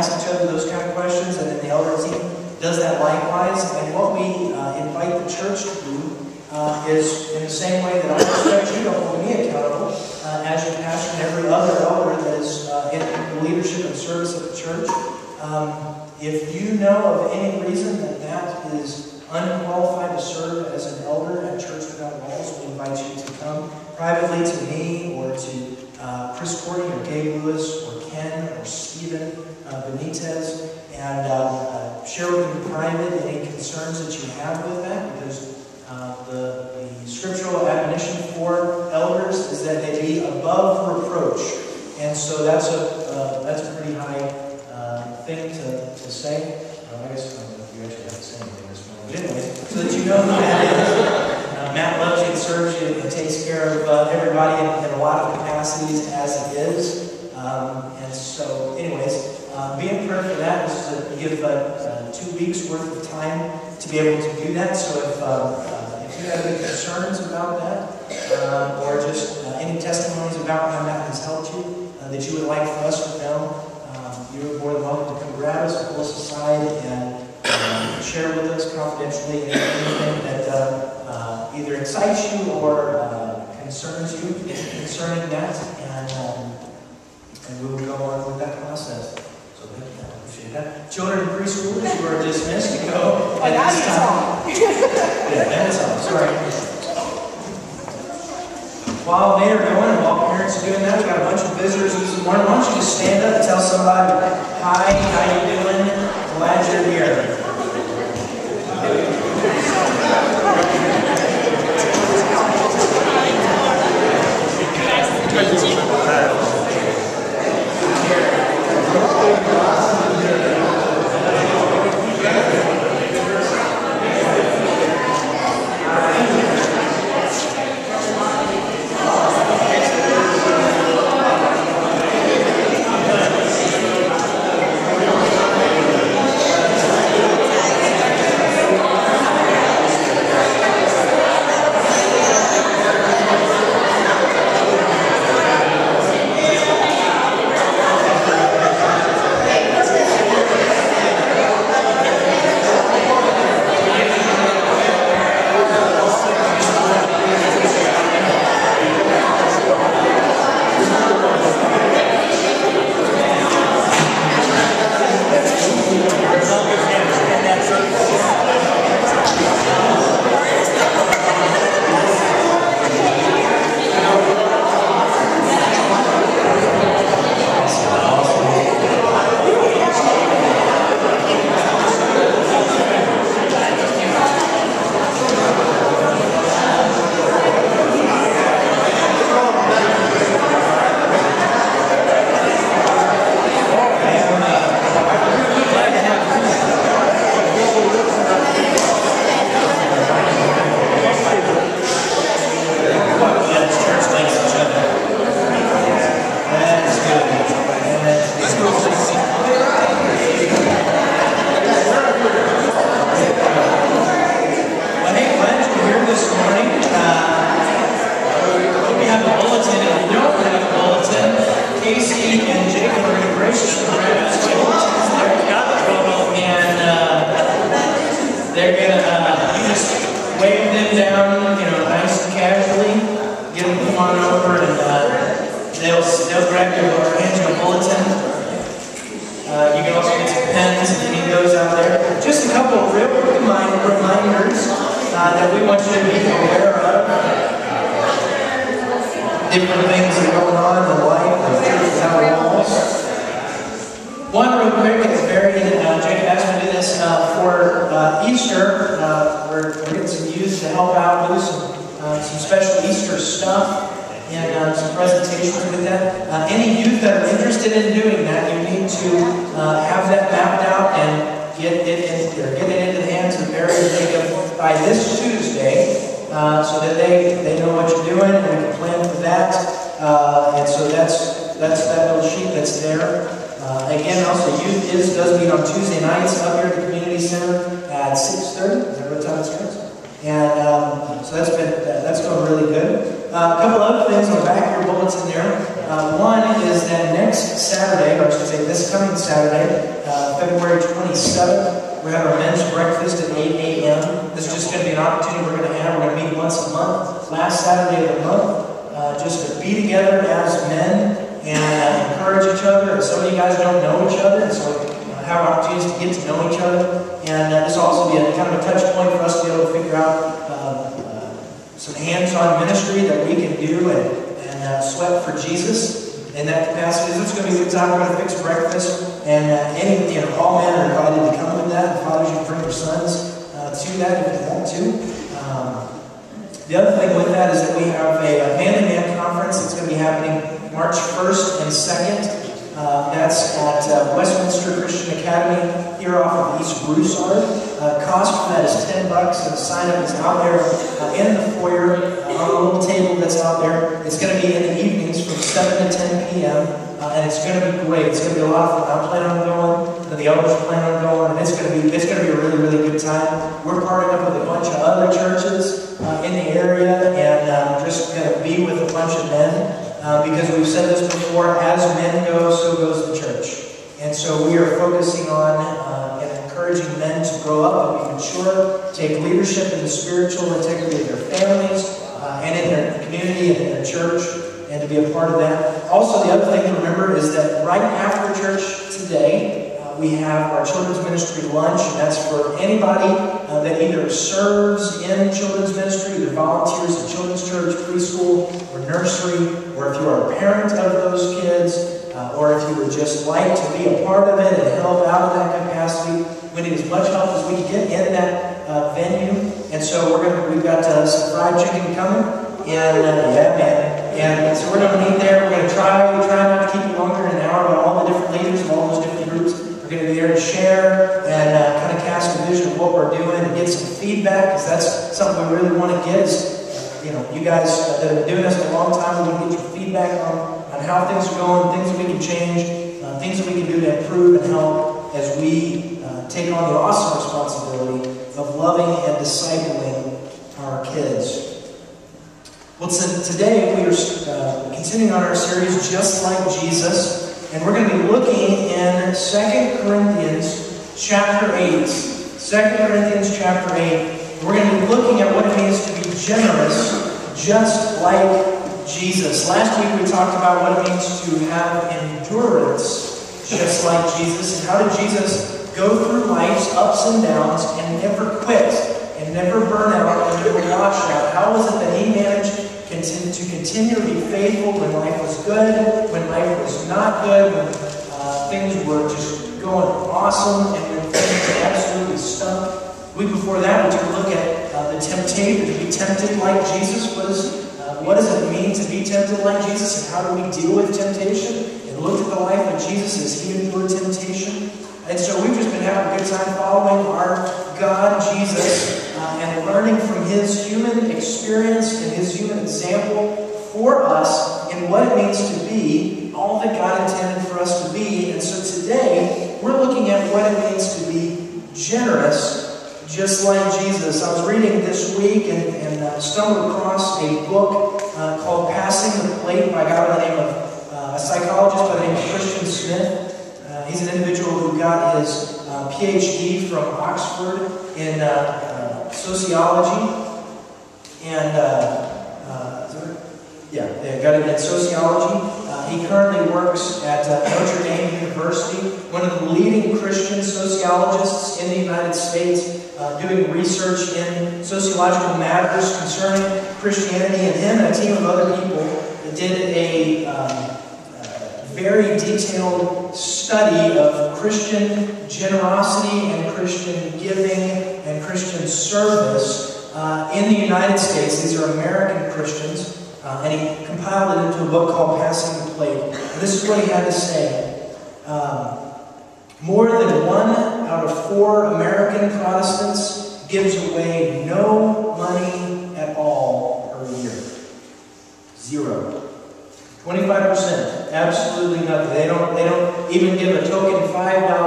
ask each other those kind of questions, and then the elder team does that likewise. And what we invite the church to do is, in the same way that I expect you to hold me accountable as your pastor and every other elder that is in the leadership and service of the church. If you know of any reason that is unqualified to serve as an elder at Church Without Walls, we invite you to come privately to me or to Chris Courtney or Gabe Lewis or Ken or Stephen Benitez and share with them in private any concerns that you have with that, because the scriptural admonition for elders is that they be above reproach. And so that's a pretty high thing to say. I guess you actually have to say anything this morning. But anyway, so that you know who Matt is. Matt loves you and serves you and takes care of everybody in a lot of capacities as it is. And so, anyways, be in prayer for that. This is to give 2 weeks worth of time to be able to do that. So if you have any concerns about that, or just any testimonies about how that has helped you, that you would like for us to know, you're more than welcome to come grab us, pull us aside, and share with us confidentially anything that either excites you or concerns you concerning that, and we will go on with that process. So thank you. I appreciate that. Children and preschoolers, you are dismissed to go at this time. Yeah, that's all. Sorry. While they are going and while parents are doing that, we've got a bunch of visitors this morning. Why don't you just stand up and tell somebody, hi, how you doing? Glad you're here. One is that next Saturday, or I should say this coming Saturday, February 27th, we have our men's breakfast at 8 a.m. This is just going to be an opportunity we're going to have. We're going to meet once a month, last Saturday of the month, just to be together as men and encourage each other. And some of you guys don't know each other, and so have opportunities to get to know each other. And this will also be a kind of a touch point for us to be able to figure out some hands-on ministry that we can do and sweat for Jesus in that capacity. This is going to be a good time. We're going to fix breakfast, and all men are invited to come to that. And fathers, you can bring your sons to that if you want to. The other thing with that is that we have a man-to-man conference that's going to be happening March 1st and 2nd. That's at Westminster Christian Academy here off of East Broussard. Cost for that is $10, and the sign-up is out there in the foyer on a little table that's out there. It's going to be in the evenings from 7 to 10 p.m., and it's going to be great. It's going to be a lot of fun. I'm planning on going, and the elders plan on going, and it's going to be a really, really good time. We're partnering up with a bunch of other churches in the area, and just going to be with a bunch of men. Because we've said this before, as men go, so goes the church. And so we are focusing on and encouraging men to grow up and be mature, take leadership in the spiritual integrity of their families, and in their community and in their church, and to be a part of that. Also, the other thing to remember is that right after church today, we have our children's ministry lunch, and that's for anybody that either serves in children's ministry, either volunteers in children's church, preschool, or nursery, or if you are a parent of those kids, or if you would just like to be a part of it and help out in that capacity. We need as much help as we can get in that venue. And so we've got some fried chicken coming, and yeah, man. And so we're going to meet there. We're going to try not to keep it longer than an hour, but all the different leaders of all those different groups are going to be there to share and kind of cast a vision of what we're doing and get some feedback, because that's something we really want to get is, you guys that have been doing this a long time, we want to get your feedback on how things are going, things that we can change, things that we can do to improve and help as we take on the awesome responsibility of loving and discipling our kids. Well, today we are continuing on our series, Just Like Jesus, and we're going to be looking in 2 Corinthians chapter 8. 2 Corinthians chapter 8. We're going to be looking at what it means to be generous, just like Jesus. Last week we talked about what it means to have endurance, just like Jesus, and how did Jesus go through life's ups and downs and never quit, and never burn out, and never wash out. How was it that he managed to continue to be faithful when life was good, when life was not good, when things were just going awesome, and when things absolutely stunk? The week before that, we took a look at the temptation, to be tempted like Jesus. What does it mean to be tempted like Jesus, and how do we deal with temptation? And looked at the life of Jesus as he endured temptation. And so we've just been having a good time following our God, Jesus, and learning from his human experience and his human example for us in what it means to be all that God intended for us to be. And so today, we're looking at what it means to be generous, just like Jesus. I was reading this week and stumbled across a book called Passing the Plate by a guy by the name of a psychologist by the name of Christian Smith. He's an individual who got his PhD from Oxford in sociology, and got it in sociology. He currently works at Notre Dame University, one of the leading Christian sociologists in the United States, doing research in sociological matters concerning Christianity. And him and a team of other people did a very detailed study of Christian generosity and Christian giving and Christian service in the United States. These are American Christians. And he compiled it into a book called Passing the Plate. And this is what he had to say. More than 1 out of 4 American Protestants gives away no money at all per year. 0. 25%, absolutely nothing. They don't even give a token $5